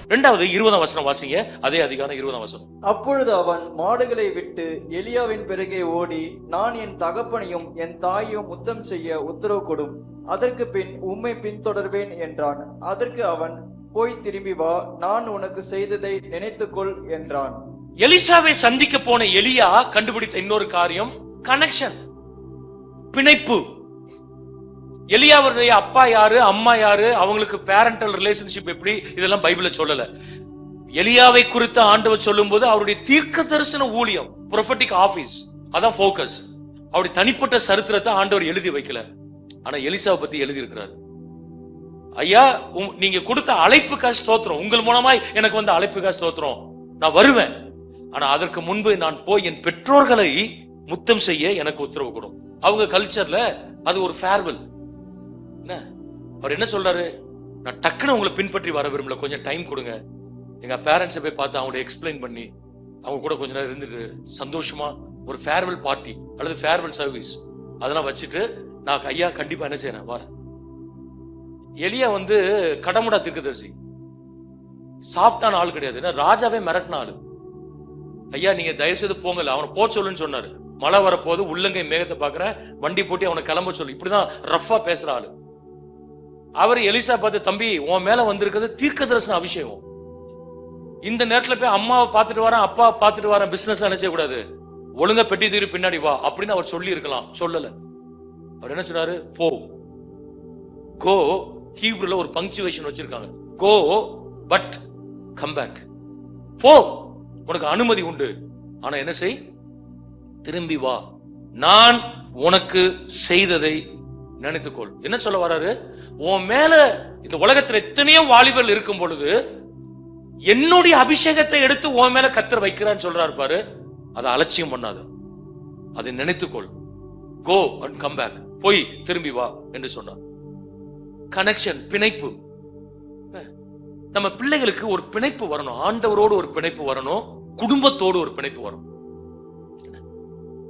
இரண்டாவது 20ஆம் வசனம் வாசிங்க. அதே அதிகாரம் 20ஆம் வசனம். அப்பொழுது அவன் மாடுகளை விட்டு எலியாவின் பிறகே ஓடி, நான் என் தகப்பனையும் என் தாயையும் முத்தம் செய்ய உத்தரவு கொடும், அதற்கு பின் உம்மை பின்தொடர்வேன் என்றான். அதற்கு அவன், போய் திரும்பி வா, நான் உனக்கு செய்ததை நினைத்துக்கொள் என்றான். எலிசாவை சந்திக்க போன எலியா கண்டுபிடித்த இன்னொரு காரியம் கனெக்ஷன், பிணைப்பு. எலியாவுடைய அப்பா யாரு, அம்மா யாரு, அவங்களுக்கு பேரண்டல் ரிலேஷன்ஷிப் எப்படி, இதெல்லாம் பைபிள்ல சொல்லல. எலியாவை குறித்து ஆண்டவர் சொல்லும் போது அவருடைய தீர்க்க தரிசன ஊழியம், ப்ரொஃபெட்டிக் ஆபீஸ், அதான் போக்கஸ். அவருடைய தனிப்பட்ட சரித்திரத்தை ஆண்டவர் எழுதி வைக்கல, ஆனா எலிசாவை பத்தி எழுதி இருக்கிறார். ஐயா, நீங்க கொடுத்த அழைப்புக்காக ஸ்தோத்திரம், உங்கள் மூலமாய் எனக்கு வந்த அழைப்புக்காக ஸ்தோத்திரம், நான் வருவேன். ஆனா அதற்கு முன்பு நான் போய் என் பெற்றோர்களை முத்தம் செய்ய எனக்கு உத்தரவு கொடும். அவங்க கல்ச்சர்ல அது ஒரு ஃபேர்வெல். அவர் என்ன சொல்றாரு, நான் டக்குன்னு உங்களை பின்பற்றி வர விரும்பல, கொஞ்சம் டைம் கொடுங்க. எங்க பேரண்ட்ஸை போய் பார்த்து அவங்களை எக்ஸ்பிளைன் பண்ணி அவங்க கூட கொஞ்ச நேரம் இருந்துட்டு சந்தோஷமா ஒரு ஃபேர்வெல் பார்ட்டி அல்லது ஃபேர்வெல் சர்வீஸ் அதெல்லாம் வச்சுட்டு நான் ஐயா கண்டிப்பா என்ன செய்யறேன் வரேன். எலியா கடமுடா தீர்க்கதரிசி, சாஃப்டான ஆள் கிடையாது, ராஜாவே மிரட்டின ஆளு. ஐயா நீங்க தயவு செய்து போங்கல, அவனை போ சொல்லுன்னு சொன்னாரு. மழை வரப்போது, உள்ளங்கை மேகத்தை பாக்குறேன், வண்டி போட்டு அவனை கிளம்ப சொல்லு, இப்படிதான் ரஃபா பேசுற ஆளு. அவர் எலிசா பார்த்து, தம்பி உன் மேல வந்திருக்கிறது தீர்க்க தரிசன அபிஷேகம், இந்த நேரத்துல போய் அம்மாவை பார்த்துட்டு வரேன், அப்பா பார்த்துட்டு வரேன், பிசினஸ்ல நினைச்ச கூடாது, ஒழுங்கா பெட்டி தீரு பின்னாடி வா அப்படின்னு அவர் சொல்லி இருக்கலாம், சொல்லல. அவர் என்ன சொன்னாரு, போ. கோ ஹீப்ருல ஒரு பங்க்சுவேஷன் வச்சிருக்காங்க, கோ பட் கம் பேக். போ, உனக்கு அனுமதி உண்டு, ஆனா என்ன செய், திரும்பி வா, நான் உனக்கு செய்ததை நினைத்துக்கொள். என்ன சொல்ல வராரு, உன் மேல இந்த உலகத்துல எத்தனையோ வாலிபர்கள் இருக்கும் பொழுது என்னுடைய அபிஷேகத்தை எடுத்து உன் மேல கர்த்தர் வைக்கிறான்னு சொல்றாரு பாரு, அதை அலட்சியம் பண்ணாத, அதை நினைத்துக்கொள். கோ அண்ட் கம் பேக், போய் திரும்பி வா என்று சொன்னார். கனெக்ஷன், பிணைப்பு. நம்ம பிள்ளைகளுக்கு ஒரு பிணைப்பு வரணும், ஆண்டவரோடு ஒரு பிணைப்பு வரணும், குடும்பத்தோடு ஒரு பிணைப்பு வரணும்.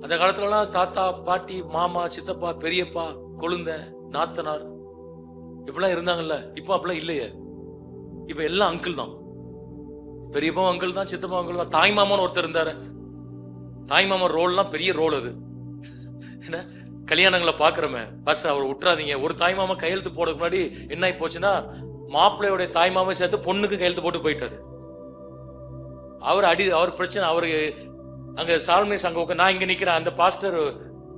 அந்த காலத்துலலாம் தாத்தா பாட்டி மாமா சித்தப்பா பெரியப்பா கொழுந்த நாத்தனார் இப்படிலாம் இருந்தாங்கல்ல, இப்ப அப்படிலாம் இல்லையே. இப்ப எல்லாம் அங்கிள் தான், பெரியப்பா அங்கிள் தான், சித்தப்பா அங்கிள் தான். தாய் மாமான்னு ஒருத்தர் இருந்தாரு, தாய் மாமா ரோல்லாம் பெரிய ரோல். அது என்ன கல்யாணங்களை பாக்குறமே, ஃபர்ஸ்ட் அவர் விட்டுறாதீங்க. ஒரு தாய் மாமா கையெழுத்து போடுறதுக்கு முன்னாடி என்ன ஆகி போச்சுன்னா, மாப்பிள்ளையோட தாய் மாமா சேர்த்து பொண்ணுக்கு கையெழுத்து போட்டு போயிட்டாரு. அவர் பிரச்சனை, அவரு அங்க சால்மேஸ் அங்க நான் இங்க நிக்கிறேன், அந்த பாஸ்டர்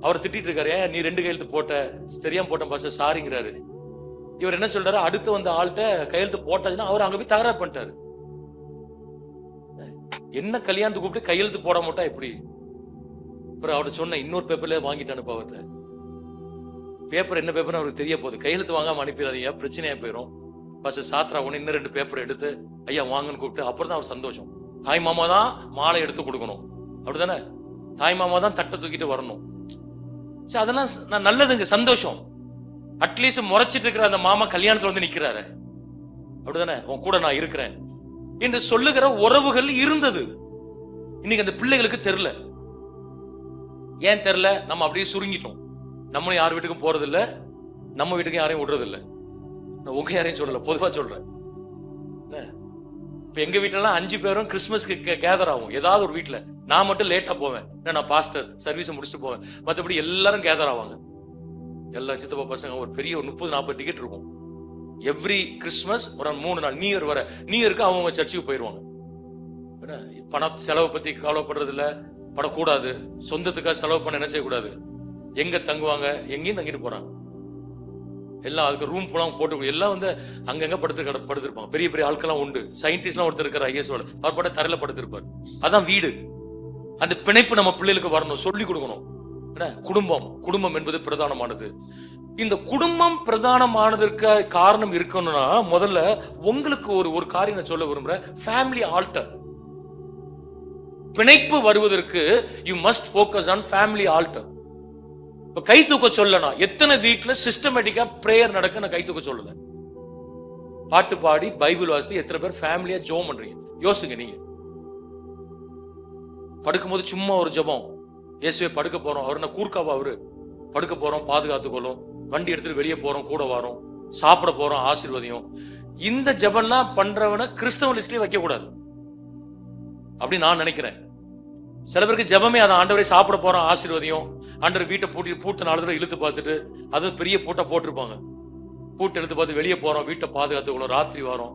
அவர் திட்டிட்டு இருக்காரு, ஏன் நீ 2 கையெழுத்து போட்ட, தெரியாம போட்ட பாஸ்டர் சாரிங்கிறாரு. இவர் என்ன சொல்றாரு, அடுத்து வந்த ஆள்கிட்ட கையெழுத்து போட்டாச்சுன்னா அவர் அங்க போய் தகராறு பண்ணிட்டாரு. என்ன கல்யாணத்துக்கு கூப்பிட்டு கையெழுத்து போட மாட்டா எப்படி? அப்புறம் அவர்கிட்ட சொன்ன, இன்னொரு பேப்பர்ல வாங்கிட்டு அனுப்ப, அவர்கிட்ட பேப்பர் என்ன பேப்பர் அவருக்கு தெரிய போகுது, கையெழுத்து வாங்காம அனுப்பிடாதீங்க, பிரச்சனையா போயிடும். பாஸ்டர் சாத்ரா ஒண்ணு இன்னும் 2 பேப்பர் எடுத்து ஐயா வாங்கன்னு கூப்பிட்டு, அப்புறம் தான் அவர் சந்தோஷம். தாய் மாமா தான் மாலை எடுத்து கொடுக்கணும், அப்படிதானே? தாய் மாமா தான் தட்டை தூக்கிட்டு வரணும். அதெல்லாம் நல்லதுங்க, சந்தோஷம். அட்லீஸ்ட் முறைச்சிட்டு இருக்கிற அந்த மாமா கல்யாணத்துல நிக்கிறாரு, அப்படிதானே? உன் கூட நான் இருக்கிறேன் என்று சொல்லுகிற உறவுகள் இருந்தது. இன்னைக்கு அந்த பிள்ளைகளுக்கு தெரியல. ஏன் தெரியல? நம்ம அப்படியே சுருங்கிட்டோம். நம்மளும் யார் வீட்டுக்கும் போறது இல்ல, நம்ம வீட்டுக்கு யாரையும் விடுறது இல்ல. நான் உங்க யாரையும் சொல்லல, பொதுவா சொல்றேன். இப்ப எங்க வீட்டுல 5 பேரும் கிறிஸ்துமஸ்க்கு கேதர் ஆகும். ஏதாவது ஒரு வீட்டுல நான் மட்டும் லேட்டா போவேன், நான் பாஸ்டர் சர்வீஸ் முடிச்சுட்டு போவேன். மற்றபடி எல்லாரும் கேதர் ஆவாங்க. எல்லா சித்தப்பா பசங்க ஒரு பெரிய 30-40 டிக்கெட் இருக்கும். எவ்ரி கிறிஸ்துமஸ் ஒரு 3 நாள், நியூ இயர் வர, நியூ இயருக்கு அவங்க சர்ச்சுக்கு போயிருவாங்க. பண செலவு பத்தி கவலைப்படுறது இல்ல, படக்கூடாது. சொந்தத்துக்காக செலவு பண்ண என்ன செய்யக்கூடாது. எங்க தங்குவாங்க, எங்கேயும் தங்கிட்டு போறாங்க. எல்லாம் அதுக்கு ரூம் போலாம் போட்டு, எல்லாம் அங்கங்க படுத்திருப்பாங்க. பெரிய பெரிய ஆட்கள்லாம் உண்டு. சயின்டிஸ்ட்லாம் ஒருத்தர் இருக்கிற ஐஎஸ்ஓட, அவர் பட தரையில படுத்திருப்பார். அதான் வீடு. அந்த பிணைப்பு நம்ம பிள்ளைகளுக்கு வரணும், சொல்லி கொடுக்கணும். குடும்பம் என்பது பிரதானமானது. இந்த குடும்பம் பிரதானமானதற்கு காரணம் இருக்கணும்னா, முதல்ல உங்களுக்கு ஒரு காரியம் நான் சொல்ல விரும்புறேன். Family alter. பிணைப்பு வருவதற்கு you must focus on family alter. இப்ப கை தூக்க சொல்லனா, எத்தனை வீட்டுல சிஸ்டமேட்டிக்கா பிரேயர் நடக்க நான் கை தூக்க சொல்லல. பாட்டு பாடி பைபிள் வாசித்து எத்தனை பேர் ஃபேமிலியா ஜெபம் பண்றீங்க யோசிங்க. நீங்க படுக்கும்போது சும்மா ஒரு ஜெபம், இயேசுவே படுக்க போறோம், அவரு நான் கூர்க்காவா, அவரு படுக்க போறோம் பாதுகாத்துக்கொள்ளும், வண்டி எடுத்துட்டு வெளியே போறோம் கூட வரோம், சாப்பிட போறோம் ஆசீர்வதியும். இந்த ஜெபம்லாம் பண்றவன கிறிஸ்தவ லிஸ்ட்லயே வைக்க கூடாது அப்படி நான் நினைக்கிறேன். சில பேருக்கு ஜெபமே அதான், ஆண்டவரே சாப்பிட போறோம் ஆசீர்வதியும், ஆண்டவர் வீட்டை பூட்டு 4 தடவை இழுத்து பார்த்துட்டு, அது பெரிய பூட்டை போட்டிருப்பாங்க, பூட்டு இழுத்து பார்த்து வெளியே போறோம், வீட்டை பாதுகாத்துக்கணும், ராத்திரி வரோம்.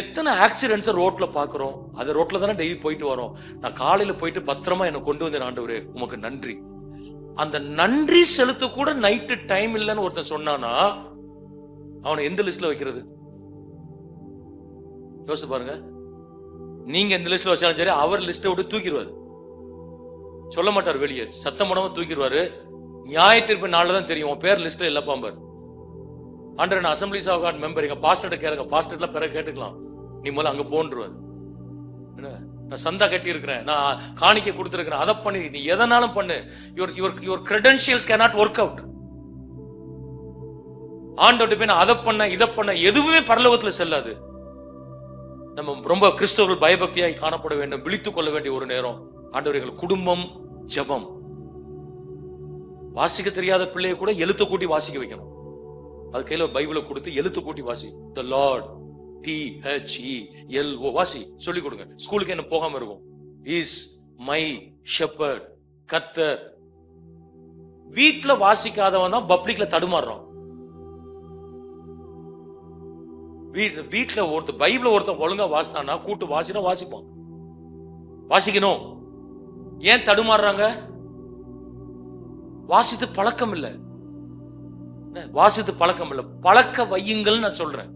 எத்தனை ஆக்சிடென்ட்ஸ் ரோட்ல பாக்குறோம். அது ரோட்ல தானே டெய்லி போயிட்டு வரோம். நான் காலையில போயிட்டு பத்திரமா என்ன கொண்டு வந்தேன் ஆண்டவரே உமக்கு நன்றி. அந்த நன்றி செலுத்த கூட நைட்டு டைம் இல்லைன்னு ஒருத்தன் சொன்னானா அவனை எந்த லிஸ்ட்ல வைக்கிறது? யோசிச்சு பாருங்க. நீங்க எந்த லிஸ்ட்ல வச்சாலும் சரி, அவர் லிஸ்ட்டை விட்டு தூக்கிடுவாரு. சொல்ல மாட்டார் வெளியே, சத்தம் போடாம தூக்கிடுவாரு. நியாய தீர்ப்பு நாள்ல தான் தெரியும் உன் பேர் லிஸ்ட்ல இல்ல பாம்பார். ஆண்டர் நான் அசம்பிளிஸ் ஆஃப் காட் மெம்பர், எங்க பாஸ்டர்ட்ட கேளுங்க, பாஸ்டர்லாம் பிறகு கேட்டுக்கலாம், நீ முதல்ல அங்க போன்றுவார். நான் சந்தா கட்டி இருக்கிறேன், நான் காணிக்கை கொடுத்திருக்கிறேன், அதை பண்ணி நீ எதனாலும் பண்ணு, your credentials cannot work out. ஆண்டவர்ட்ட போய் நான் அதை பண்ண இதை பண்ண எதுவுமே பரலோகத்துல செல்லாது. நம்ம ரொம்ப கிறிஸ்தவர்கள் பயபக்தியாய் காணப்பட வேண்டும், விழித்துக் கொள்ள வேண்டிய ஒரு நேரம். ஆண்டவர் எங்கள் குடும்பம் ஜெபம். வாசிக்க தெரியாத பிள்ளையை கூட எழுத்து கூட்டி வாசிக்க வைக்கணும். அது கையில பைபிளை கொடுத்து எழுத்து கூட்டி வாசி. The Lord THELO வாசி சொல்லி கொடுங்க. ஸ்கூலுக்கு என்ன போகாம இருக்கும். இஸ் மை ஷெப்பர்ட், கர்த்தர். வீட்டுல வாசிக்காதவன் தான் பப்ளிக்ல தடுமாறுறான். வீட்டுல ஒருத்தர் பைபிள ஒருத்தர் ஒழுங்கா வாசித்தான்னா கூட்டு வாசினா வாசிப்பான். வாசிக்கணும். ஏன் தடுமாறுறாங்க? வாசித்து பழக்கம் இல்லை. வாசித்து பழக்கம் இல்லை. பழக்க வையுங்கள் நான் சொல்றேன்.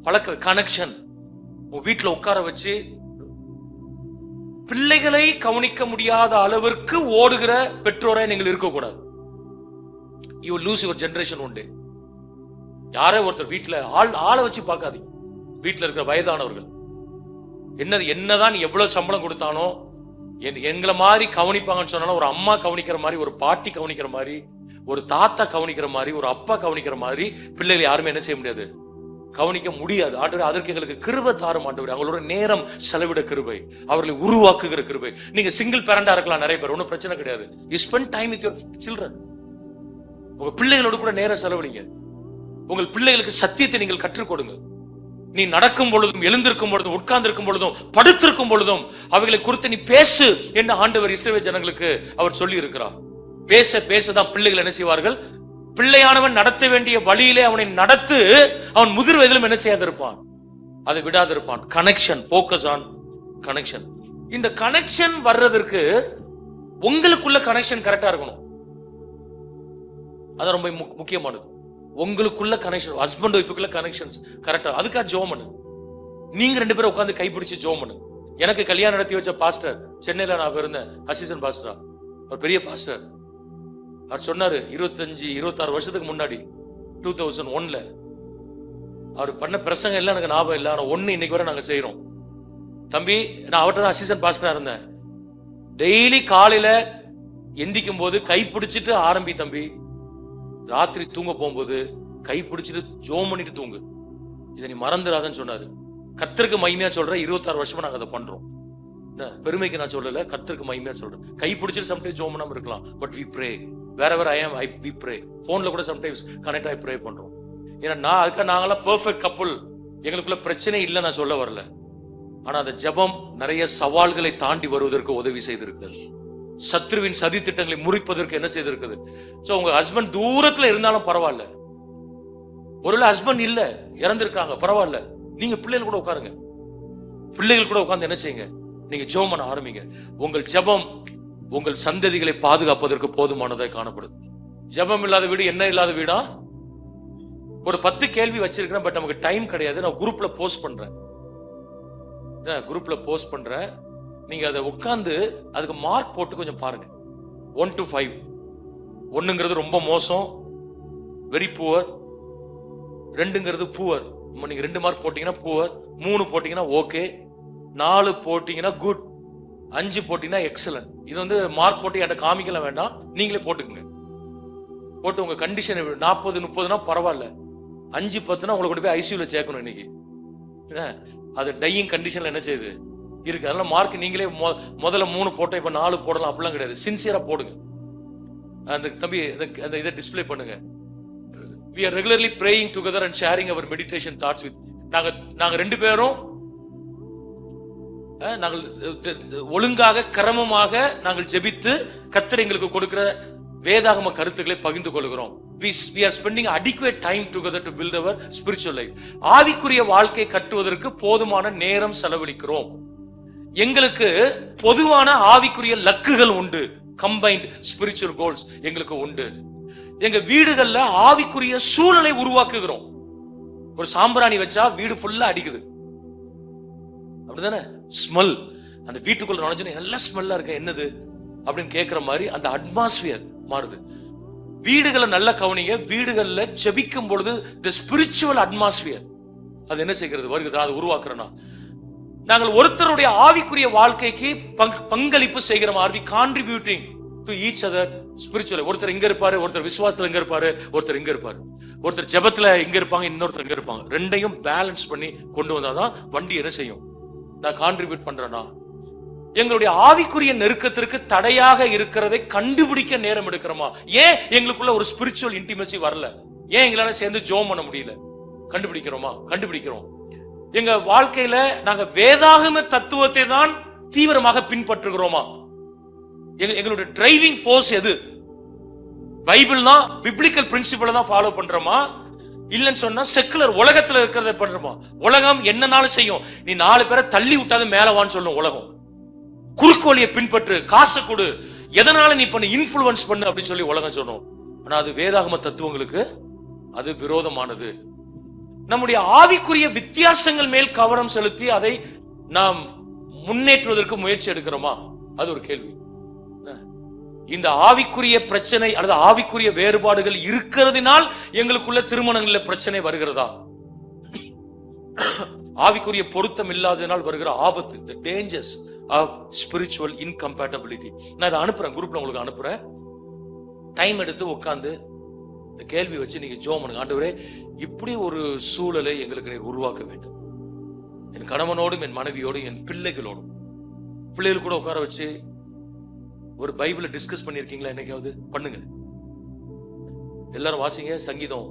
பழக்க கனெக்ஷன். உங்க வீட்டுல உட்கார வச்சு பிள்ளைகளை கவனிக்க முடியாத அளவிற்கு ஓடுகிற பெற்றோரை நீங்கள் இருக்கக்கூடாது. You lose your generation one day. யாரே ஒருத்தர் வீட்டுல ஆளை வச்சு பார்க்காதீங்க. வீட்டுல இருக்கிற வயதானவர்கள் என்னதான் எவ்வளவு சம்பளம் கொடுத்தானோ எங்களை மாதிரி கவனிப்பாங்கன்னு சொன்னாலும், ஒரு அம்மா கவனிக்கிற மாதிரி, ஒரு பாட்டி கவனிக்கிற மாதிரி, ஒரு தாத்தா கவனிக்கிற மாதிரி, ஒரு அப்பா கவனிக்கிற மாதிரி பிள்ளைகளை யாருமே என்ன செய்ய முடியாது, கவனிக்க முடியாது. ஆண்டவரே அதற்கு எங்களுக்கு கிருபை தாரும் ஆண்டவரே. அவங்களோட நேரம் செலவிட கிருபை, அவர்களை உருவாக்குகிற கிருபை. நீங்க சிங்கிள் பேரண்டா இருக்கலாம், நிறைய பேர், ஒன்னும் பிரச்சனை கிடையாது. You spend time with your children. உங்க பிள்ளைகளோட கூட நேரம் செலவழிங்க. உங்கள் பிள்ளைகளுக்கு சத்தியத்தை நீங்கள் கற்றுக் கொடுங்க. நீ நடக்கும் பொழுதும், எழுந்திருக்கும் பொழுதும், உட்கார்ந்திருக்கும் பொழுதும், படுத்திருக்கும் பொழுதும் அவைகளை குறித்து நீ பேசு என்று ஆண்டவர் இஸ்ரவேல் ஜனங்களுக்கு அவர் சொல்லி இருக்கிறார். பேச பேசதான் பிள்ளைகள் என்ன செய்வார்கள்? பிள்ளையானவன் நடத்த வேண்டிய வழியிலே அவனை நடத்து, அவன் முதிர் வயதிலும் என்ன செய்யாதிருப்பான், அதை விடாதிருப்பான். Connection, focus on connection. இந்த கனெக்ஷன் வர்றதற்கு உங்களுக்குள்ள கனெக்ஷன் கரெக்டா இருக்கணும். அது ரொம்ப முக்கியமானது. உங்களுக்குள்ள கனெக்ஷன், ஹஸ்பண்ட் ஒய்ஃபுக்குள்ள கனெக்ஷன்ஸ் கரெக்டா. அதுக்காக ஜெபம் பண்ணு. நீங்க 2 பேரும் உட்கார்ந்து கைப்பிடிச்சு ஜெபம் பண்ணு. எனக்கு கல்யாணம் நடத்தி வச்ச பாஸ்டர், சென்னையில நான் இருந்தேன் அசிஸ்டன்ட் பாஸ்டரா, ஒரு பெரிய பாஸ்டர். அவர் சொன்னாரு 25-26 வருஷத்துக்கு முன்னாடி 2001ல அவர் பண்ண பிரசங்கம் எல்லாம் எனக்கு ஞாபகம் இல்லை. ஆனா ஒண்ணு இன்னைக்கு வரை நாங்க செய்யறோம். தம்பி, நான் அவர்கிட்ட தான் அசிஸ்டன்ட் பாஸ்டரா இருந்தேன். டெய்லி காலையில எந்திக்கும் போது கை பிடிச்சிட்டு ஆரம்பி தம்பி, ராத்திரி தூங்க போகும்போது கை பிடிச்சிட்டு ஜெபம் பண்ணிட்டு தூங்கு, இதை நீ மறந்துடாதன்னு சொன்னாரு. கர்த்தருக்கு மகிமையா சொல்ற, 26 வருஷமா நாங்க அதை பண்றோம். பெருமைக்கு நான் சொல்லல, கர்த்தருக்கு மகிமையா சொல்றேன். கை பிடிச்சிட்டு சம்டைம்ஸ் ஜெபம் பண்ணாம இருக்கலாம், but we pray wherever I am. We pray. போன்ல கூட சம்டைம்ஸ் கனெக்ட் ஆகி ப்ரே பண்றோம். ஏன்னா அதுக்காக நாங்கெல்லாம் பெர்ஃபெக்ட் கப்புள், எங்களுக்குள்ள பிரச்சனை இல்லை நான் சொல்ல வரல. ஆனா அந்த ஜெபம் நிறைய சவால்களை தாண்டி வருவதற்கு உதவி செய்திருக்கிறது. சத்ருவின் சதி திட்டங்களை முறிப்பதற்கு என்ன செய்திருக்குது. சோ உங்க ஹஸ்பண்ட் தூரத்துல இருந்தாலும் பரவாயில்ல, ஒருவேளை ஹஸ்பண்ட் இல்ல, இறந்திருக்காங்க, பரவாயில்ல, நீங்க பிள்ளைகள் கூட உட்காருங்க. பிள்ளைகள் கூட உட்கார்ந்து என்ன செய்யுங்க, நீங்க ஜெபம் பண்ண ஆரம்பிங்க. உங்கள் ஜெபம் உங்கள் சந்ததிகளை பாதுகாப்பதற்கு போதுமானதாய் காணப்படுது. ஜெபம் இல்லாத வீடு என்ன இல்லாத வீடா? ஒரு 10 கேள்வி வச்சிருக்கிறேன், பட் நமக்கு டைம் கிடையாது. நான் குரூப்ல போஸ்ட் பண்றேன். நீங்க அதை உட்கார்ந்து அதுக்கு மார்க் போட்டு கொஞ்சம் பாருங்க. 1 to 5. 1ங்கிறது ரொம்ப மோசம், வெரி புவர். 2ங்கிறது புவர். நீங்க 2 மார்க் போட்டீங்கன்னா புவர், 3 போட்டீங்கன்னா ஓகே, 4 போட்டீங்கன்னா குட், 5 போட்டீங்கன்னா எக்ஸலன்ட். இது வந்து மார்க் போட்டு என்கிட்ட காமிக்கலாம் வேண்டாம், நீங்களே போட்டுக்குங்க. போட்டு உங்க கண்டிஷன் 40-30னா பரவாயில்ல, 5-10னா உங்களை கொண்டு போய் ஐசியூல சேர்க்கணும் இன்னைக்கு. அது டையிங் கண்டிஷன்ல என்ன செய்யுது இருக்கு. அதனால மார்க் நீங்களே முதல்ல 3 போட்டோம், இப்ப 4 போடலாம், அப்படிலாம் கிடையாது. சின்சியரா போடுங்க. அந்த தம்பி அந்த இதை டிஸ்பிளே பண்ணுங்க. we are regularly praying together and sharing our meditation thoughts with நாங்க ரெண்டு பேரும் நாங்கள் ஒழுங்காக கிரமமாக நாங்கள் ஜெபித்து கர்த்தர் எங்களுக்கு கொடுக்கிற வேதாகம கருத்துக்களை பகிர்ந்து கொள்கிறோம். We are spending adequate time together to build our spiritual life. ஆவிக்குரிய வாழ்க்கை கட்டுவதற்கு போதுமான நேரம் செலவழிக்கிறோம். எங்களுக்கு பொதுவான ஆவிக்குரிய லக்குகள் உண்டு. கம்பைன்ட் ஸ்பிரிச்சுவல் கோல்ஸ் எங்களுக்கு உண்டு. எங்க வீடுகள்ல ஆவிக்குரிய சூழலை உருவாக்குகிறோம். ஒரு சாம்பிராணி வச்சா வீடு ஃபுல்லா அடிக்குது, அப்படிதானே? ஸ்மெல், அந்த வீட்டுக்குள்ள நுழைஞ்சோன்னு நல்ல ஸ்மெல்லா இருக்க, என்னது அப்படின்னு கேட்கிற மாதிரி அந்த அட்மாஸ்பியர் மாறுது. வீடுகளை நல்ல கவனிங்க. வீடுகள்ல ஜெபிக்கும் பொழுது தி ஸ்பிரிச்சுவல் அட்மாஸ்பியர் அது என்ன செய்கிறது வருகிறது, அதை உருவாக்குறோம்னா நாங்கள் ஒருத்தருடைய ஆவிக்குரிய வாழ்க்கைக்கு பங்களிப்பு செய்கிற மாதிரி contributing to each other spiritual. ஒருத்தர் இங்க இருப்பாரு, ஒருத்தர் விசுவாசத்துல இங்க இருப்பாரு, ஒருத்தர் இங்க இருப்பாரு, ஒருத்தர் ஜெபத்துல இங்க இருப்பாங்க, இன்னொருத்தர் இங்க இருப்பாங்க. ரெண்டையும் பேலன்ஸ் பண்ணி கொண்டு வந்தாதான் வண்டி என்ன செய்யும். நான் கான்ட்ரிபியூட் பண்றேன்னா எங்களுடைய ஆவிக்குரிய நெருக்கத்திற்கு தடையாக இருக்கிறதை கண்டுபிடிக்க நேரம் எடுக்கிறோமா? ஏன் எங்களுக்குள்ள ஒரு ஸ்பிரிச்சுவல் இன்டிமசி வரல? ஏன் எங்களால சேர்ந்து ஜெபம் பண்ண முடியல? கண்டுபிடிக்கிறோம். எங்க வாழ்க்கையில நாங்க வேதாகம தத்துவத்தை தான் தீவிரமாக பின்பற்றுகிறோமா? எங்களுடைய டிரைவிங் ஃபோர்ஸ் எது? பைபிள் தான், பிப்ளிக்கல் பிரின்சிபல் தான் ஃபாலோ பண்றோமா? இல்லன்னு சொன்னா செக்குலர் உலகத்துல இருக்கிறத பண்றோமா? உலகம் என்னனாலும் செய்யும், நீ 4 பேரை தள்ளி விட்டாது மேலவான்னு சொல்லும் உலகம். குறுக்கோலியை பின்பற்று, காசை கொடு, எதனால நீ பண்ணு, இன்ஃபுளுன்ஸ் பண்ணு அப்படின்னு சொல்லி உலகம் சொன்னோம். ஆனா அது வேதாகம தத்துவங்களுக்கு அது விரோதமானது. நம்முடைய ஆவிக்குரிய வித்தியாசங்கள் மேல் கவனம் செலுத்தி அதை நாம் முன்னேற்றுவதற்கு முயற்சி எடுக்கிறோமா? அது ஒரு கேள்வி. இந்த ஆவிக்குரிய பிரச்சனை அல்லது ஆவிக்குரிய வேறுபாடுகள் இருக்கிறதுனால் எங்களுக்குள்ள திருமணங்கள்ல பிரச்சனை வருகிறதா? ஆவிக்குரிய பொருத்தம் இல்லாததினால் வருகிற ஆபத்து, the dangers of spiritual incompatibility. நான் இதை அனுப்புறேன், குரூப்ல உங்களுக்கு அனுப்புறேன். டைம் எடுத்து உட்கார்ந்து இந்த கேள்வி வச்சு நீங்க ஜெபம் பண்ணுங்க. ஆண்டவரே, இப்படி ஒரு சூழலை எங்களுக்கு நீர் உருவாக்க வேண்டும். என் கணவனோடும் என் மனைவியோடும் என் பிள்ளைகளோடும், பிள்ளைகள் கூட உட்கார வச்சு ஒரு பைபிளை டிஸ்கஸ் பண்ணிருக்கீங்களா? என்னைக்காவது பண்ணுங்க. எல்லாரும் வாசிங்க. சங்கீதம்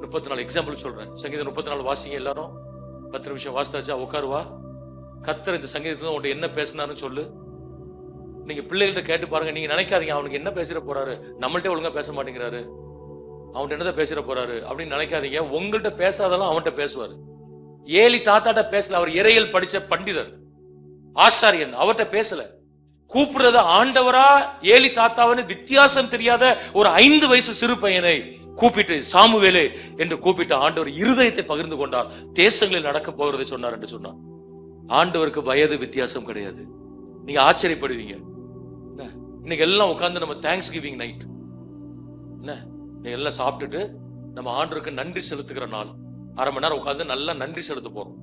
34 எக்ஸாம்பிள் சொல்றேன். சங்கீதம் 34 வாசிங்க. எல்லாரும் 10 நிமிஷம் வாசித்தாச்சா? உட்காருவா. கர்த்தர் இந்த சங்கீதத்துல உன்கிட்ட என்ன பேசினாருன்னு சொல்லு. நீங்க பிள்ளைகள்ட்ட கேட்டு பாருங்க. நீங்க நினைக்காதீங்க அவனுக்கு என்ன பேசிட போறாரு, நம்மள்ட்ட ஒழுங்கா பேச மாட்டேங்கிறாரு, அவன்கிட்ட என்னதான் பேசிட போறாரு அப்படின்னு நினைக்காதீங்க. உங்கள்கிட்ட பேசாதெல்லாம் அவன்கிட்ட பேசுவாரு. ஏலி தாத்தாட்ட பேசல, அவர் இறையல் படிச்ச பண்டிதர், ஆசாரியன், அவர்கிட்ட பேசல. கூப்பிடுறது ஆண்டவரா ஏலி தாத்தாவன்னு வித்தியாசம் தெரியாத ஒரு 5 வயசு சிறு பையனை கூப்பிட்டு சாமுவேலே என்று கூப்பிட்டு ஆண்டவர் இருதயத்தை பகிர்ந்து கொண்டார். தேசங்களில் நடக்க போகிறதை சொன்னார் என்று சொன்னார். ஆண்டவருக்கு வயது வித்தியாசம் கிடையாது. நீங்க ஆச்சரியப்படுவீங்க. இன்னைக்கு எல்லாம் உட்கார்ந்து நம்ம தேங்க்ஸ் கிவிங் நைட், நீங்க எல்லாம் சாப்பிட்டுட்டு நம்ம ஆண்டவருக்கு நன்றி செலுத்துகிற நாள். 1/2 மணி நேரம் உட்கார்ந்து நல்லா நன்றி செலுத்த போறோம்.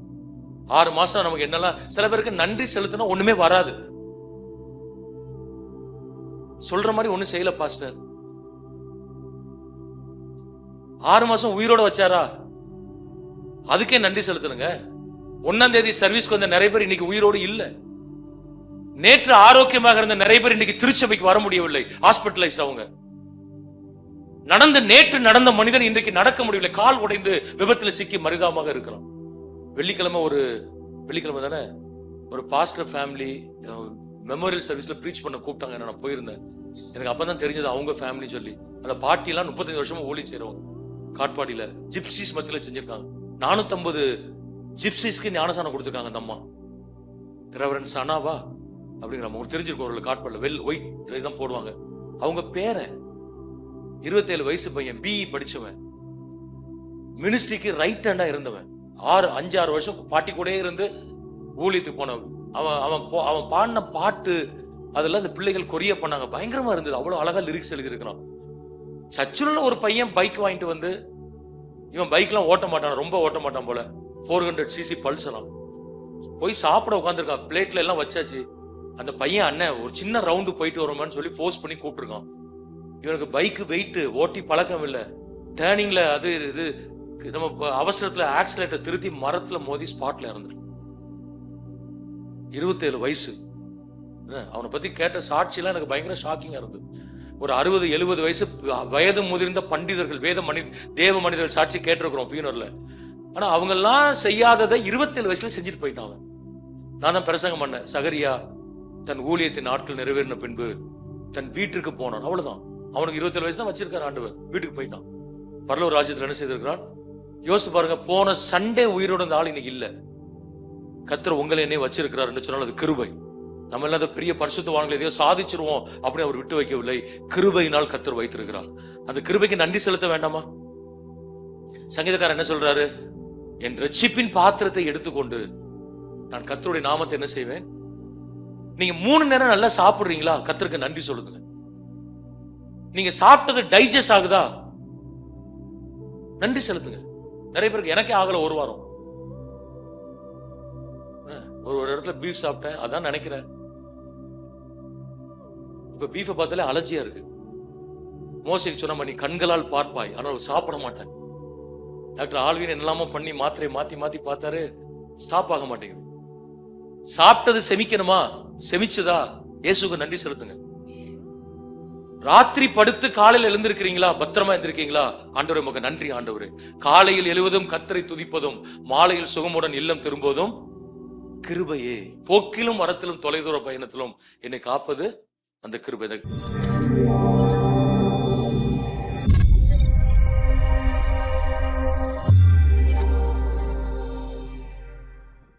6 மாசம் நமக்கு என்னெல்லாம், சில பேருக்கு நன்றி செலுத்தினா ஒண்ணுமே வராது. சொல்ற மாதிரி ஒண்ணும் செய்யல பாஸ்டர். 6 மாசம் உயிரோட வச்சாரா? அதுக்கே நன்றி செலுத்தணுங்க. 1ஆம் தேதி சர்வீஸ்க்கு வந்த நிறைய பேர் இன்னைக்கு உயிரோடு இல்ல. நேற்று ஆரோக்கியமாக இருந்த நிறைய பேர் இன்னைக்கு திருச்சபைக்கு வர முடியவில்லை, ஹாஸ்பிட்டலைஸ்ட். அவங்க நேற்று நடந்த மனிதன் இன்றைக்கு நடக்க முடியவில்லை, கால் உடைந்து விபத்துல சிக்கி மருகாமாக இருக்கிறான். வெள்ளிக்கிழமை தானே ஒரு பாஸ்டர் ஃபேமிலி மெமோரியல் சர்வீஸ்ல ப்ரீச் பண்ண கூப்பிட்டாங்க. நான் போயிருந்தேன். எனக்கு அப்பதான் தெரிஞ்சது அவங்க ஃபேமிலி சொல்லி. அந்த பாட்டி எல்லாம் 35 வருஷமா ஊழி செய்றவங்க. காட்பாடியில ஜிப்சிஸ் மத்தியில செஞ்சிருக்காங்க. 450 ஜிப்சிஸ்க்கு ஞானசானம் கொடுத்திருக்காங்க. அந்த அம்மா ரெவரண்ட் சனாவா அப்படிங்கிற உங்களுக்கு தெரிஞ்சிருக்கும். ஒரு காட்பாடியில் ஒயிட் தான் போடுவாங்க. அவங்க பேரன் 27 வயசு பையன், பிஇ படிச்சவன், மினிஸ்ட்ரிக்கு ரைட் ஹேண்டா இருந்தவன், 5-6 வருஷம் பாட்டி கூட இருந்து ஊழியத்துக்கு போனவன். அவன் பாடின பாட்டு அதெல்லாம் இந்த பிள்ளைகள் கொரிய பண்ணாங்க. பயங்கரமா இருந்தது. அவ்வளவு அழகா லிரிக்ஸ் எழுதியிருக்கிறான். சச்சுல ஒரு பையன் பைக் வாங்கிட்டு வந்து, இவன் பைக்லாம் ஓட்ட மாட்டான், ரொம்ப ஓட்ட மாட்டான் போல, 400cc பல்சலாம் போய் சாப்பிட உட்காந்துருக்கான். பிளேட்ல எல்லாம் வச்சாச்சு. அந்த பையன் அண்ணன் ஒரு சின்ன ரவுண்டு போயிட்டு வருமான்னு சொல்லி ஃபோர்ஸ் பண்ணி கூப்பிட்டுருக்கான். இவனுக்கு பைக்கு வெயிட், ஓட்டி பழக்கம் இல்லை. டேர்னிங்ல அது இது நம்ம அவசரத்துல ஆக்சிலேட்டர் திருத்தி மரத்துல மோதி ஸ்பாட்ல இறந்துருக்கு. 27 வயசு. அவனை பத்தி கேட்ட சாட்சியெல்லாம் எனக்கு பயங்கர ஷாக்கிங்கா இருந்தது. ஒரு 60-70 வயசு வயது முதிர்ந்த பண்டிதர்கள், தேவ மனிதர்கள் சாட்சி கேட்டிருக்கிறோம் ஃபியூனர்ல. ஆனா அவங்க எல்லாம் செய்யாததை 27 வயசுல செஞ்சுட்டு போயிட்டான். நான் தான் பிரசங்கம் பண்ணேன். சகரியா தன் ஊழியத்தின் நாட்கள் நிறைவேறின பின்பு தன் வீட்டுக்கு போனான். அவ்வளவுதான். அவனுக்கு 27 வயசு தான் வச்சிருக்காரு ஆண்டவர். வீட்டுக்கு போயிட்டான். பரலோக ராஜ்யத்தில் என்ன செய்திருக்கிறான் யோசிச்சு பாருங்க. போன சண்டே உயிரோட இந்த ஆள் இன்னைக்கு இல்ல. கர்த்தர் உங்களை என்னைய வச்சிருக்கிறார் சொன்னால் அது கிருபை. நம்ம எல்லாம் பெரிய பரிசுத்தவான்களை எதையோ சாதிச்சிருவோம் அப்படின்னு அவர் விட்டு வைக்கவில்லை. கிருபையினால் கர்த்தர் வைத்திருக்கிறார். அந்த கிருபைக்கு நன்றி செலுத்த வேண்டாமா? சங்கீதக்காரர் என்ன சொல்றாரு? என் ரட்சிப்பின் பாத்திரத்தை எடுத்துக்கொண்டு நான் கர்த்தருடைய நாமத்தை என்ன செய்வேன். நீங்க 3 நேரம் நல்லா சாப்பிடுறீங்களா? கர்த்தருக்கு நன்றி சொல்லுங்க. நீங்க சாப்பிட்டது டைஜஸ்ட் ஆகுதா? நன்றி செலுத்துங்க. நிறைய பேருக்கு எனக்கே ஆகல ஒரு வாரம். ஒரு இடத்துல பீஃப் சாப்பிட்டேன், அதான் நினைக்கிறேன். இப்ப பீஃபை பார்த்தாலே அலர்ஜியா இருக்கு. மோசைக்கு சொன்ன நீ கண்களால் பார்ப்பாய், ஆனால் சாப்பிட மாட்டேன். டாக்டர் ஆல்வின் என்னெல்லாமோ பண்ணி மாத்திரை மாத்தி பார்த்தாரு, ஸ்டாப் ஆக மாட்டேங்குது. சாப்பிட்டது செமிக்கணுமா? செமிச்சதா? இயேசுக்கு நன்றி செலுத்துங்க. ராத்திரி படுத்து காலையில் எழுந்திருக்கிறீங்களா? பத்திரமா எழுந்திருக்கீங்களா? ஆண்டவரே உமக்கு நன்றி ஆண்டவரே. காலையில் எழுவதும் கர்த்தரை துதிப்பதும் மாலையில் சுகமுடன் இல்லம் திரும்புவதும் கிருபையே. போக்கிலும் வரத்திலும் தொலைதூர பயணத்திலும் என்னை காப்பது அந்த கிருபை.